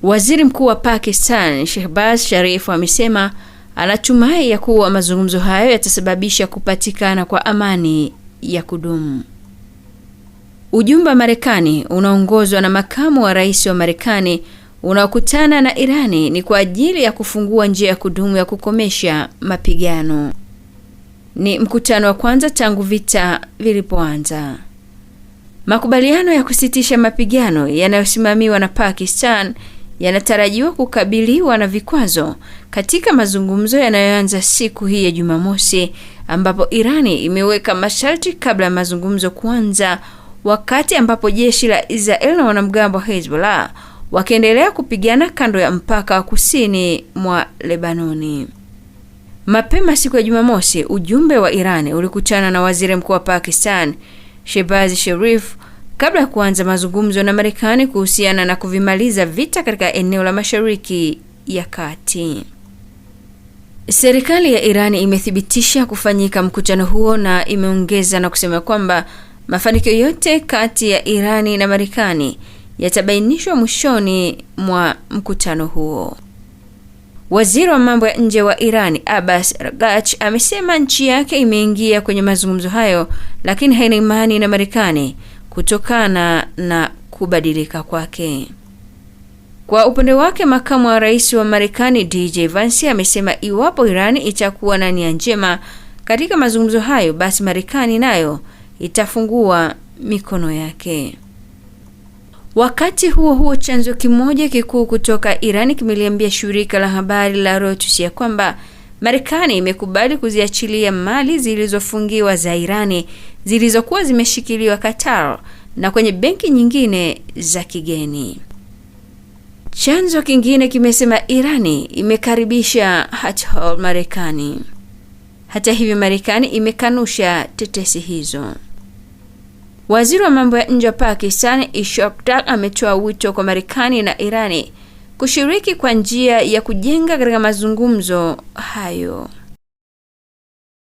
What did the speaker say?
Waziri Mkuu wa Pakistan Shehbaz Sharif amesema anatumai ya kuwa mazungumzo hayo yatasababisha kupatikana kwa amani ya kudumu. Ujumbe wa Marekani unaongozwa na makamu wa rais wa Marekani unaokutana na Irani ni kwa ajili ya kufungua njia ya kudumu ya kukomesha mapigano. Ni mkutano wa kwanza tangu vita vilipoanza. Makubaliano ya kusitisha mapigano yanayosimamiwa na Pakistan yanatarajiwa kukabiliwa na vikwazo katika mazungumzo yanayoanza siku hii ya Jumamosi, ambapo Irani imeweka masharti kabla ya mazungumzo kuanza, wakati ambapo jeshi la Israel na wanamgambo wa Hezbollah wakiendelea kupigana kando ya mpaka wa kusini mwa Lebanoni. Mapema siku ya Jumamosi, ujumbe wa Irani ulikutana na waziri mkuu wa Pakistan Shehbaz Sharif kabla ya kuanza mazungumzo na Marekani kuhusiana na kuvimaliza vita katika eneo la Mashariki ya Kati. Serikali ya Irani imethibitisha kufanyika mkutano huo na imeongeza na kusema kwamba mafanikio yote kati ya Irani na Marekani yatabainishwa mwishoni mwa mkutano huo. Waziri wa mambo ya nje wa Irani Abbas Araghchi amesema nchi yake imeingia kwenye mazungumzo hayo, lakini haina imani na Marekani kutokana na kubadilika kwake. Kwa upande wake, makamu wa rais wa Marekani DJ Vance amesema iwapo Irani itakuwa na nia njema katika mazungumzo hayo, basi Marekani nayo itafungua mikono yake. Wakati huo huo, chanzo kimoja kikuu kutoka Irani kimeliambia shirika la habari la Reuters ya kwamba Marekani imekubali kuziachilia mali zilizofungiwa za Irani zilizokuwa zimeshikiliwa Qatar na kwenye benki nyingine za kigeni. Chanzo kingine kimesema Irani imekaribisha hatua Marekani. Hata hivyo, Marekani imekanusha tetesi hizo. Waziri wa mambo ya nje wa Pakistan Ishaq Dar ametoa wito kwa Marekani na Irani kushiriki kwa njia ya kujenga katika mazungumzo hayo.